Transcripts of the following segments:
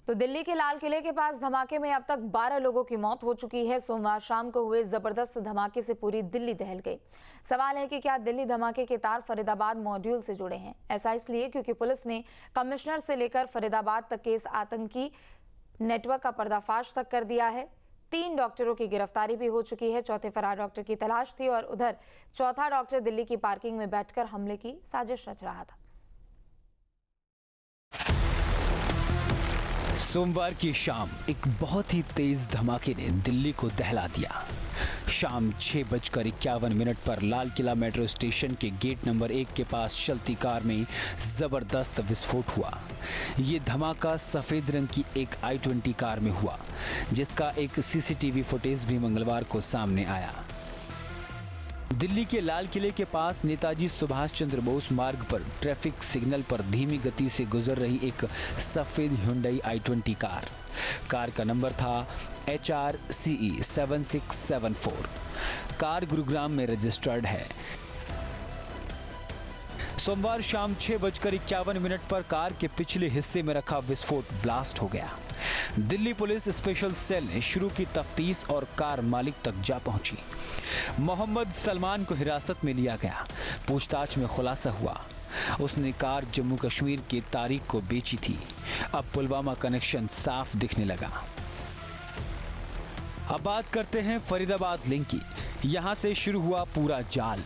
तो दिल्ली के लाल किले के पास धमाके में अब तक 12 लोगों की मौत हो चुकी है। सोमवार शाम को हुए जबरदस्त धमाके से पूरी दिल्ली दहल गई। सवाल है कि क्या दिल्ली धमाके के तार फरीदाबाद मॉड्यूल से जुड़े हैं। ऐसा इसलिए क्योंकि पुलिस ने कमिश्नर से लेकर फरीदाबाद तक के इस आतंकी नेटवर्क का पर्दाफाश तक कर दिया है। 3 डॉक्टरों की गिरफ्तारी भी हो चुकी है। चौथे फरार डॉक्टर की तलाश थी और उधर चौथा डॉक्टर दिल्ली की पार्किंग में बैठकर हमले की साजिश रच रहा था। सोमवार की शाम एक बहुत ही तेज धमाके ने दिल्ली को दहला दिया। शाम 6:51 पर लाल किला मेट्रो स्टेशन के गेट नंबर 1 के पास चलती कार में जबरदस्त विस्फोट हुआ। ये धमाका सफेद रंग की एक i20 कार में हुआ, जिसका एक सीसीटीवी फुटेज भी मंगलवार को सामने आया। दिल्ली के लाल किले के पास नेताजी सुभाष चंद्र बोस मार्ग पर ट्रैफिक सिग्नल पर धीमी गति से गुजर रही एक सफेद Hyundai i20 कार का नंबर था HRCE 7674। कार गुरुग्राम में रजिस्टर्ड है। सोमवार शाम 6:51 पर कार के पिछले हिस्से में रखा विस्फोट ब्लास्ट हो गया। दिल्ली पुलिस स्पेशल सेल ने शुरू की तफ्तीश और कार मालिक तक जा पहुंची। मोहम्मद सलमान को हिरासत में लिया गया। पूछताछ में खुलासा हुआ, उसने कार जम्मू कश्मीर के तारिक को बेची थी। अब पुलवामा कनेक्शन साफ दिखने लगा। अब बात करते हैं फरीदाबाद लिंक की। यहां से शुरू हुआ पूरा जाल।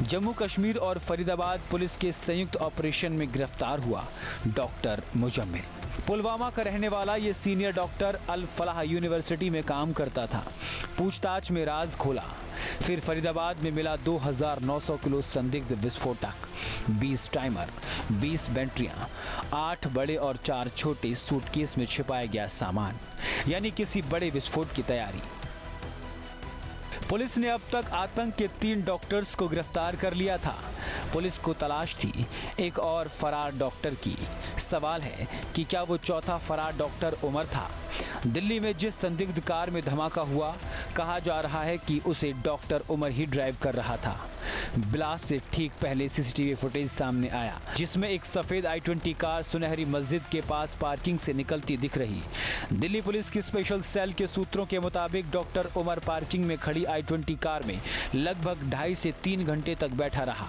जम्मू कश्मीर और फरीदाबाद पुलिस के संयुक्त ऑपरेशन में गिरफ्तार हुआ डॉक्टर मुजम्मिल। पुलवामा का रहने वाला ये सीनियर डॉक्टर अल फलाह यूनिवर्सिटी में काम करता था। पूछताछ में राज खोला। फिर फरीदाबाद में मिला 2900 किलो संदिग्ध विस्फोटक, 20 टाइमर, 20 बैटरियां, 8 बड़े और 4 छोटे सूटकेस में छिपाया गया सामान, यानी किसी बड़े विस्फोट की तैयारी। पुलिस ने अब तक आतंक के 3 डॉक्टर्स को गिरफ्तार कर लिया था। पुलिस को तलाश थी एक और फरार डॉक्टर की। सवाल है कि क्या वो चौथा फरार डॉक्टर उमर था। दिल्ली में जिस संदिग्ध कार में धमाका हुआ, कहा जा रहा है कि उसे डॉक्टर उमर ही ड्राइव कर रहा था। ब्लास्ट से ठीक पहले सीसीटीवी फुटेज सामने आया, जिसमें एक सफेद i20 कार सुनहरी मस्जिद के पास पार्किंग से निकलती दिख रही। दिल्ली पुलिस की स्पेशल सेल के सूत्रों के मुताबिक डॉक्टर उमर पार्किंग में खड़ी i20 कार में लगभग 2.5 से 3 घंटे तक बैठा रहा।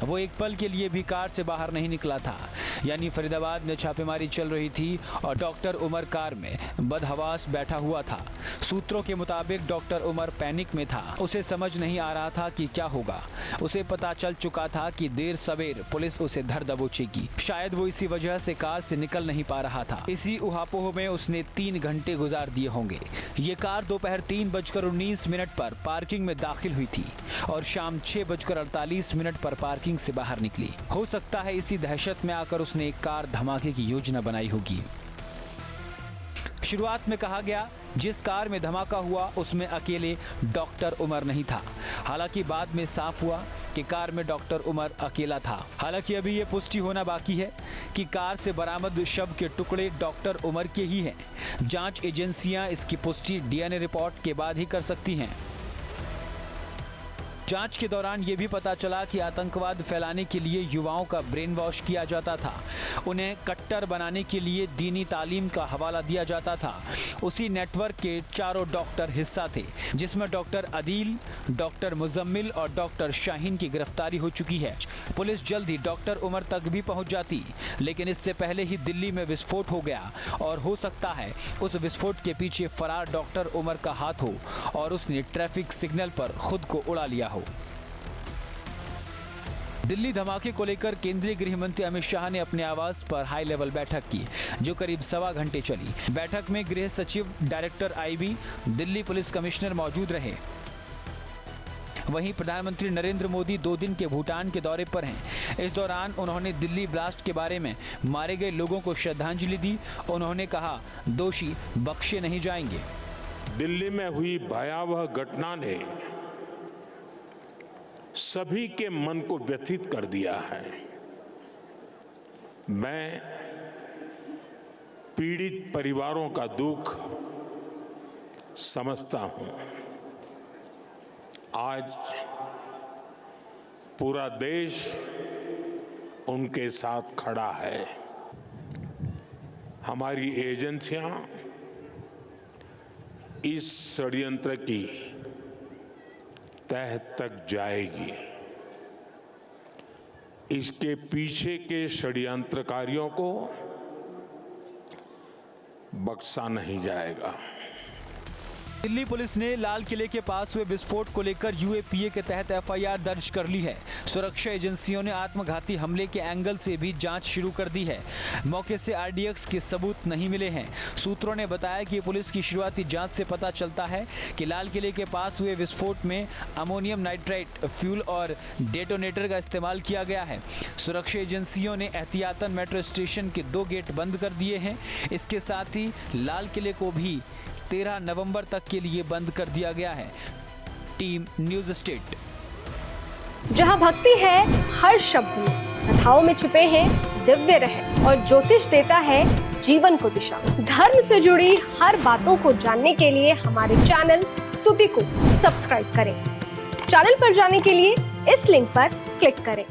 वो एक पल के लिए भी कार से बाहर नहीं निकला था। यानी फरीदाबाद में छापेमारी चल रही थी और डॉक्टर उमर कार में बदहवास बैठा हुआ था। सूत्रों के मुताबिक डॉक्टर उमर पैनिक में था। उसे समझ नहीं आ रहा था कि क्या होगा। उसे पता चल चुका था कि देर सवेर पुलिस उसे धर दबोचेगी। शायद वो इसी वजह से कार से निकल नहीं पा रहा था। इसी उहापोह में उसने 3 घंटे गुजार दिए होंगे। ये कार दोपहर 3:19 पर पार्किंग में दाखिल हुई थी और शाम 6:48 पर पार्किंग से बाहर निकली। हो सकता है इसी दहशत में आकर उसने एक कार धमाके की योजना बनाई होगी। शुरुआत में कहा गया जिस कार में धमाका हुआ उसमें अकेले डॉक्टर उमर नहीं था। हालांकि बाद में साफ हुआ कि कार में डॉक्टर उमर अकेला था। हालांकि अभी ये पुष्टि होना बाकी है कि कार से बरामद शव के टुकड़े डॉक्टर उमर के ही हैं। जांच एजेंसियां इसकी पुष्टि DNA रिपोर्ट के बाद ही कर सकती हैं। जांच के दौरान ये भी पता चला कि आतंकवाद फैलाने के लिए युवाओं का ब्रेन वॉश किया जाता था। उन्हें कट्टर बनाने के लिए दीनी तालीम का हवाला दिया जाता था। उसी नेटवर्क के 4 डॉक्टर हिस्सा थे, जिसमें डॉक्टर अदील, डॉक्टर मुजम्मिल और डॉक्टर शाहीन की गिरफ्तारी हो चुकी है। पुलिस जल्द ही डॉक्टर उमर तक भी पहुंच जाती, लेकिन इससे पहले ही दिल्ली में विस्फोट हो गया और हो सकता है उस विस्फोट के पीछे फरार डॉक्टर उमर का हाथ हो और उसने ट्रैफिक सिग्नल पर खुद को उड़ा लिया हो। दिल्ली धमाके को लेकर केंद्रीय गृह मंत्री अमित शाह ने अपने आवास पर हाई लेवल बैठक की, जो करीब 1.25 घंटे चली। बैठक में गृह सचिव, director IB, Delhi police commissioner मौजूद रहे। वहीं प्रधानमंत्री नरेंद्र मोदी 2 दिन के भूटान के दौरे पर हैं। इस दौरान उन्होंने दिल्ली ब्लास्ट के बारे में मारे गए लोगों को श्रद्धांजलि दी। उन्होंने कहा, दोषी बख्शे नहीं जाएंगे। दिल्ली में हुई भयावह घटना ने सभी के मन को व्यथित कर दिया है। मैं पीड़ित परिवारों का दुख समझता हूं। आज पूरा देश उनके साथ खड़ा है। हमारी एजेंसियां इस षड्यंत्र की तह तक जाएगी। इसके पीछे के षड्यंत्रकारियों को बख्शा नहीं जाएगा। दिल्ली पुलिस ने लाल किले के पास हुए विस्फोट को लेकर यूएपीए के तहत एफआईआर दर्ज कर ली है। सुरक्षा एजेंसियों ने आत्मघाती हमले के एंगल से भी जांच शुरू कर दी है। मौके से आरडीएक्स के सबूत नहीं मिले हैं। सूत्रों ने बताया कि पुलिस की शुरुआती जांच से पता चलता है कि लाल किले के पास हुए विस्फोट में अमोनियम नाइट्राइट फ्यूल और डेटोनेटर का इस्तेमाल किया गया है। सुरक्षा एजेंसियों ने एहतियातन मेट्रो स्टेशन के 2 गेट बंद कर दिए हैं। इसके साथ ही लाल किले को भी 13 नवंबर तक के लिए बंद कर दिया गया है। Team news state. जहां भक्ति है हर शब्द में, कथाओं में छिपे हैं दिव्य रहस्य और ज्योतिष देता है जीवन को दिशा। धर्म से जुड़ी हर बातों को जानने के लिए हमारे चैनल स्तुति को सब्सक्राइब करें। चैनल पर जाने के लिए इस लिंक पर क्लिक करें।